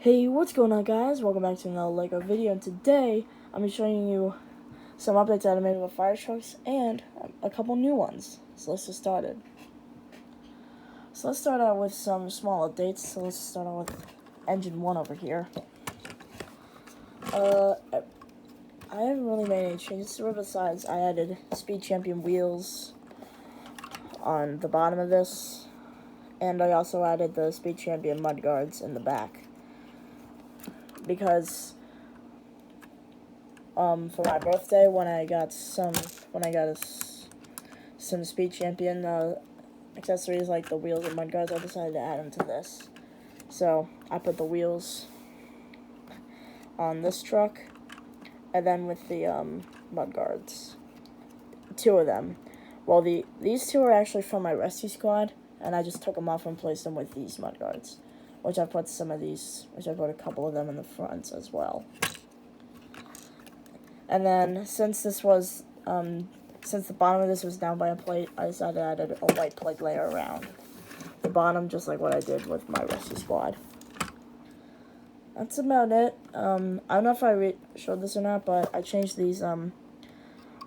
Hey, what's going on, guys? Welcome back to another LEGO video, and today I'm going to be showing you some updates I made with fire trucks and a couple new ones. So let's get started. So let's start out with some small updates. So let's start out with engine 1 over here. I haven't really made any changes to it besides I added Speed Champion wheels on the bottom of this, and I also added the Speed Champion mudguards in the back. Because for my birthday, when I got some Speed Champion accessories like the wheels and mudguards, I decided to add them to this. So I put the wheels on this truck, and then with the mudguards, 2 of them. Well, these 2 are actually from my rescue squad, and I just took them off and placed them with these mudguards, which I put a couple of them in the front as well. And then since the bottom of this was down by a plate, I decided to add a white plate layer around the bottom, just like what I did with my rescue squad. That's about it. I don't know if I showed this or not, but I changed these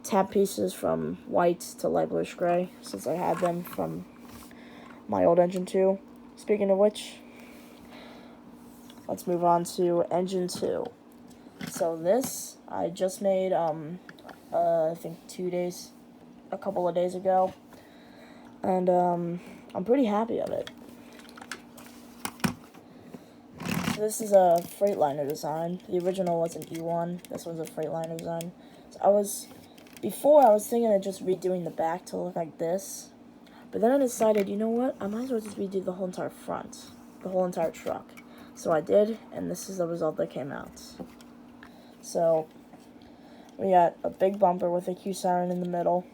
tab pieces from white to light bluish gray, since I had them from my old engine 2. Speaking of which, let's move on to engine 2. So this, I just made, I think a couple of days ago, and I'm pretty happy of it. So this is a Freightliner design. The original was an E1. This one's a Freightliner design. So before I was thinking of just redoing the back to look like this, but then I decided, you know what, I might as well just redo the whole entire front, the whole entire truck. So I did, and this is the result that came out. So we got a big bumper with a Q siren in the middle,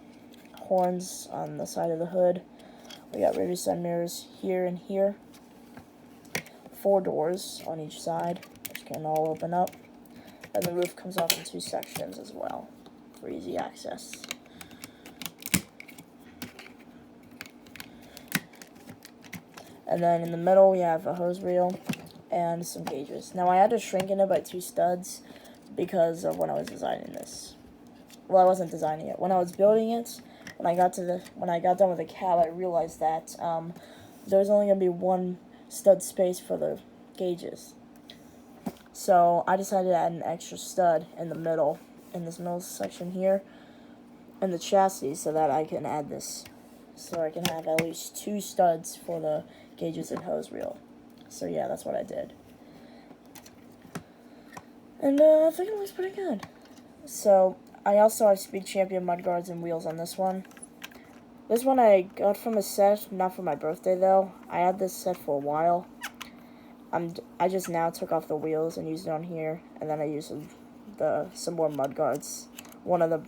horns on the side of the hood. We got rear side mirrors here and here, 4 doors on each side, which can all open up, and the roof comes off in 2 sections as well for easy access. And then in the middle we have a hose reel and some gauges. Now I had to shrink it by 2 studs because of when I was designing this. Well, I wasn't designing it. When I was building it, when I got done with the cab, I realized that there was only going to be 1 stud space for the gauges. So I decided to add an extra stud in the middle, in this middle section here, in the chassis, so that I can add this. So I can have at least 2 studs for the gauges and hose reel. So yeah, that's what I did. And I think it looks pretty good. So I also have Speed Champion mudguards and wheels on this one. This one I got from a set, not for my birthday though. I had this set for a while. I just now took off the wheels and used it on here, and then I used some more mudguards. One of the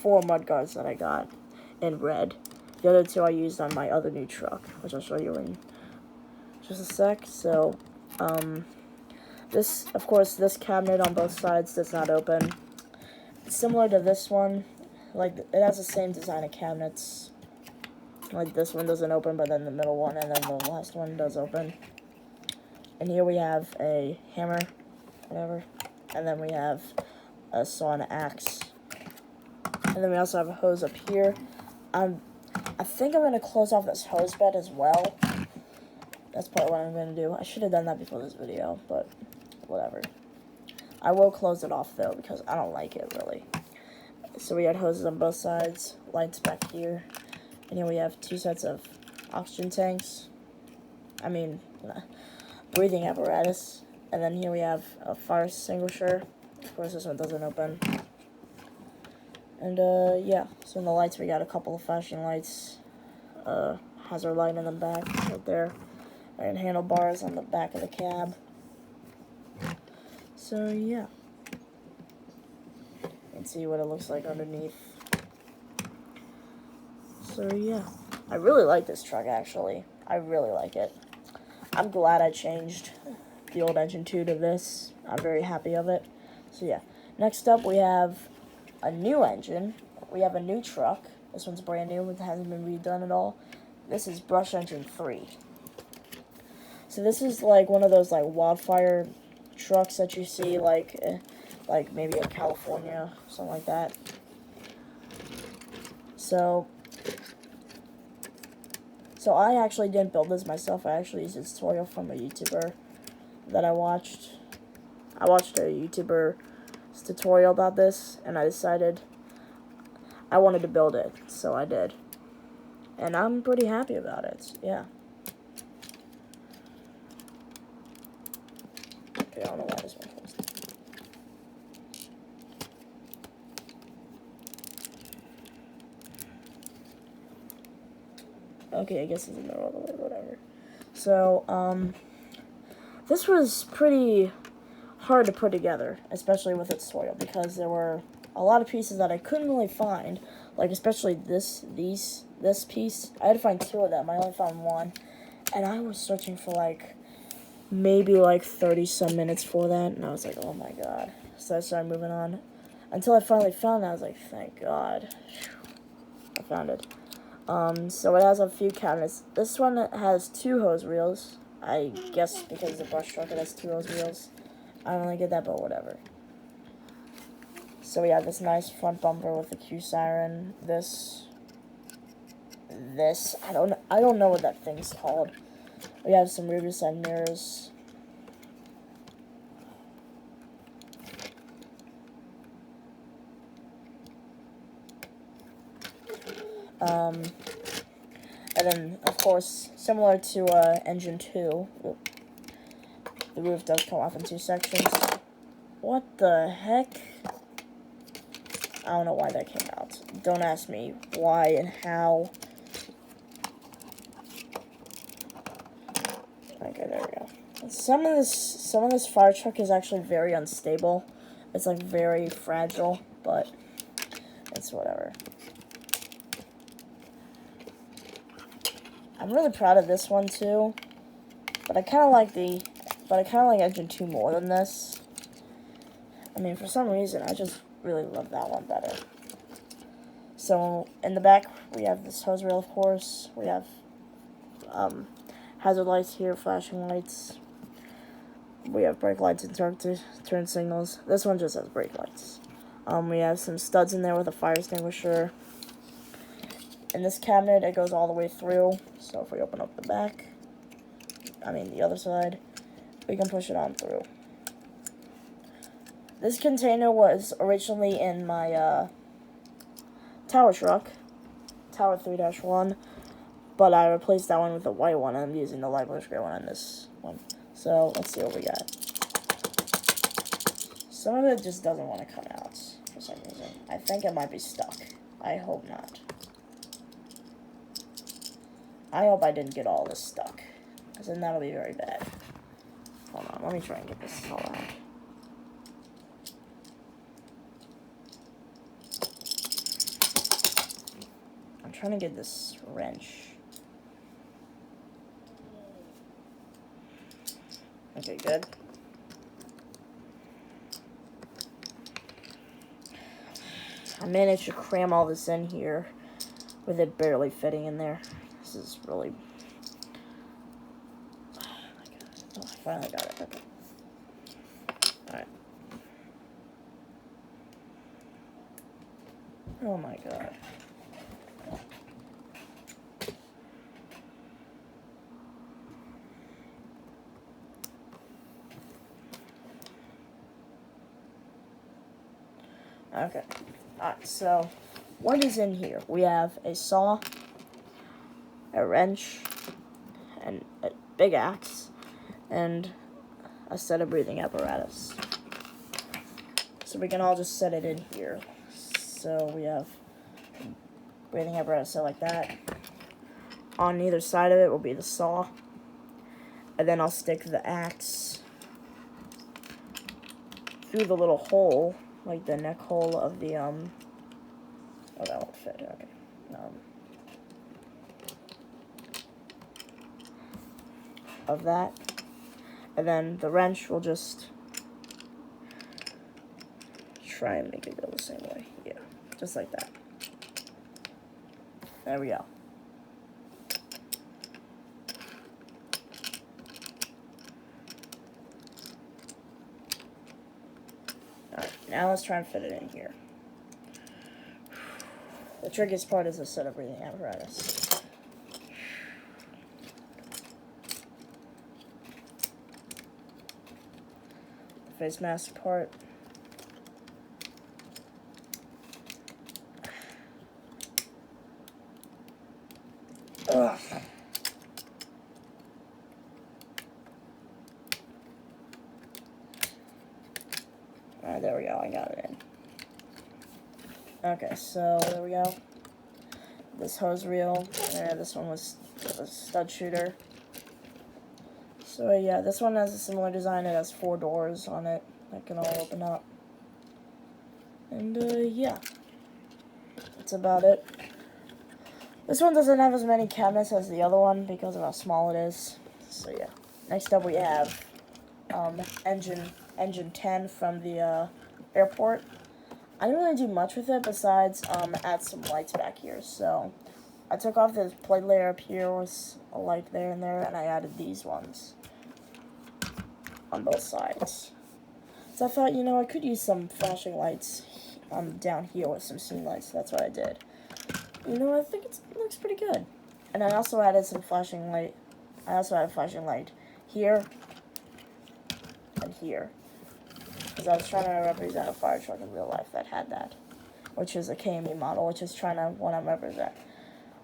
4 mudguards that I got in red. The other 2 I used on my other new truck, which I'll show you in just a sec. So, of course, this cabinet on both sides does not open. It's similar to this one. Like, it has the same design of cabinets. Like, this one doesn't open, but then the middle one and then the last one does open. And here we have a hammer, whatever. And then we have a saw and an axe. And then we also have a hose up here. I think I'm going to close off this hose bed as well. That's probably what I'm going to do. I should have done that before this video, but whatever. I will close it off, though, because I don't like it, really. So we had hoses on both sides, lights back here. And here we have 2 sets of oxygen tanks. Breathing apparatus. And then here we have a fire extinguisher. Of course, this one doesn't open. And, yeah. So in the lights, we got a couple of flashing lights. Hazard light in the back, right there. And handlebars on the back of the cab. So, yeah. You can see what it looks like underneath. So, yeah. I really like this truck, actually. I really like it. I'm glad I changed the old engine 2 to this. I'm very happy of it. So, yeah. Next up, we have a new engine. We have a new truck. This one's brand new. It hasn't been redone at all. This is Brush Engine 3. So this is like one of those like wildfire trucks that you see like maybe in California, something like that. So I actually didn't build this myself. I actually used a tutorial from a YouTuber that I watched. I watched a YouTuber's tutorial about this, and I decided I wanted to build it, so I did. And I'm pretty happy about it, yeah. Okay, I don't know why this one closed. Okay, I guess it's in the middle of the way, whatever. So, this was pretty hard to put together, especially with its tutorial, because there were a lot of pieces that I couldn't really find, like especially this piece. I had to find 2 of them. I only found 1, and I was searching for like maybe like 30-some minutes for that, and I was like, oh my god. So I started moving on until I finally found it. I was like, thank god, I found it. So it has a few cabinets. This one has 2 hose reels. I guess because it's a brush truck, it has 2 hose reels. I don't really get that, but whatever. So we have this nice front bumper with the Q siren. This I don't know what that thing's called. We have some rear side mirrors. And then, of course, similar to Engine 2, the roof does come off in 2 sections. What the heck? I don't know why that came out. Don't ask me why and how. Okay, there we go. Some of this fire truck is actually very unstable. It's like very fragile, but it's whatever. I'm really proud of this one too, but I kind of like Engine 2 more than this. I mean, for some reason, I just really love that one better. So in the back, we have this hose reel, of course. We have hazard lights here, flashing lights. We have brake lights and turn signals. This one just has brake lights. We have some studs in there with a fire extinguisher. In this cabinet, it goes all the way through. So if we open up the back, the other side, we can push it on through. This container was originally in my tower truck, Tower 3-1, but I replaced that one with a white one, and I'm using the light blue gray one on this one. So let's see what we got. Some of it just doesn't want to come out for some reason. I think it might be stuck. I hope not. I hope I didn't get all this stuck, because then that'll be very bad. Hold on, let me try and get this all out. I'm trying to get this wrench. Okay, good. I managed to cram all this in here with it barely fitting in there. This is really... Oh my god. Oh, I finally got it. Okay. Alright. Oh my god. Okay. Alright, so what is in here? We have a saw, a wrench, and a big axe, and a set of breathing apparatus. So we can all just set it in here. So we have breathing apparatus set like that. On either side of it will be the saw. And then I'll stick the axe through the little hole, like the neck hole of the, oh, that won't fit, okay. Of that. And then the wrench will just try and make it go the same way. Yeah, just like that. There we go. Now let's try and fit it in here. The trickiest part is the set of breathing apparatus. The face mask part. Ugh. Alright, there we go, I got it in. Okay, so there we go. This hose reel, and this one was a stud shooter. So yeah, this one has a similar design. It has 4 doors on it that can all open up. And yeah, that's about it. This one doesn't have as many cabinets as the other one because of how small it is. So yeah. Next up we have engine 10 from the airport. I didn't really do much with it besides add some lights back here. So I took off this plate layer up here with a light there and there, and I added these ones on both sides. So I thought, you know, I could use some flashing lights down here with some scene lights. So that's what I did. You know, I think it looks pretty good. And I also added some flashing light. I also had a flashing light here and here, because I was trying to represent a fire truck in real life that had that, which is a KME model, which is trying to want to represent.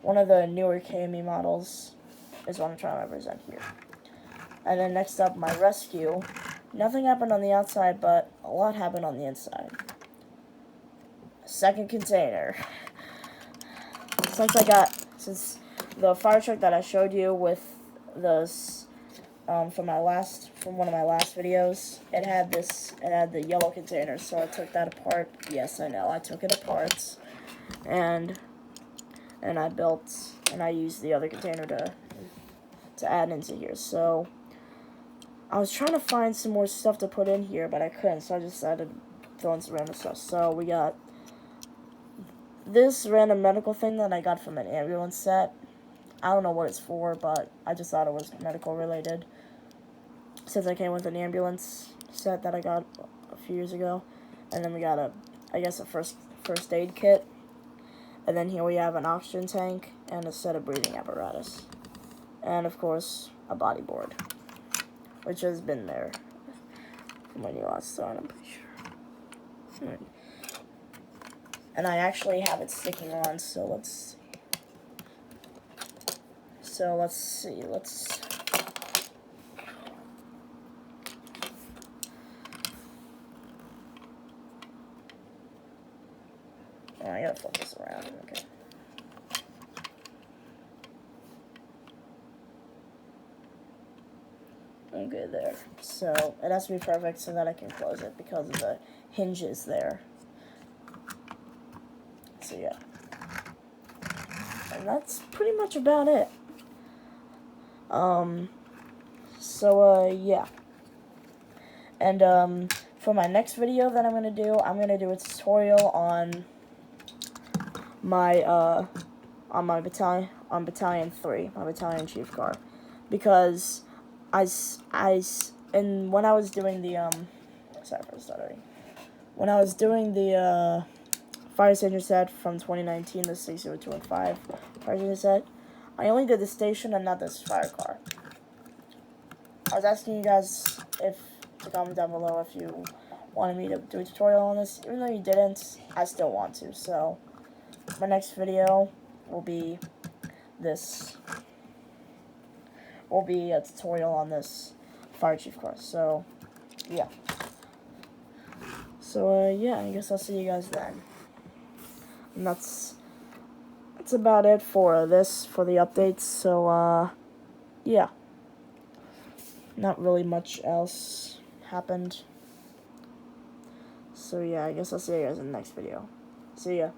One of the newer KME models is what I'm trying to represent here. And then next up, my rescue. Nothing happened on the outside, but a lot happened on the inside. Second container. Since the fire truck that I showed you with those from one of my last videos, it had the yellow container, so I took that apart. Yes, I know, I took it apart, and I used the other container to add into here. So I was trying to find some more stuff to put in here, but I couldn't, so I just decided to throw in some random stuff. So we got this random medical thing that I got from an ambulance set. I don't know what it's for, but I just thought it was medical related, since I came with an ambulance set that I got a few years ago. And then we got a first aid kit. And then here we have an oxygen tank and a set of breathing apparatus. And of course, a body board, which has been there from when you last saw it, I'm pretty sure. And I actually have it sticking on, so let's see. Oh, I gotta flip this around, okay. Okay, there. So, it has to be perfect so that I can close it because of the hinges there. So, yeah. And that's pretty much about it. Yeah. And, for my next video that I'm gonna do a tutorial on my, Battalion 3, my Battalion Chief Car. Because when I was doing the, sorry for stuttering. When I was doing the, fire station set from 2019, the 60215 fire station set, I only did the station and not this fire car. I was asking you guys to comment down below if you wanted me to do a tutorial on this. Even though you didn't, I still want to. So, my next video will be this. Will be a tutorial on this fire chief car. So, yeah. So, yeah, I guess I'll see you guys then. And that's about it for the updates. So, yeah. Not really much else happened. So, yeah, I guess I'll see you guys in the next video. See ya.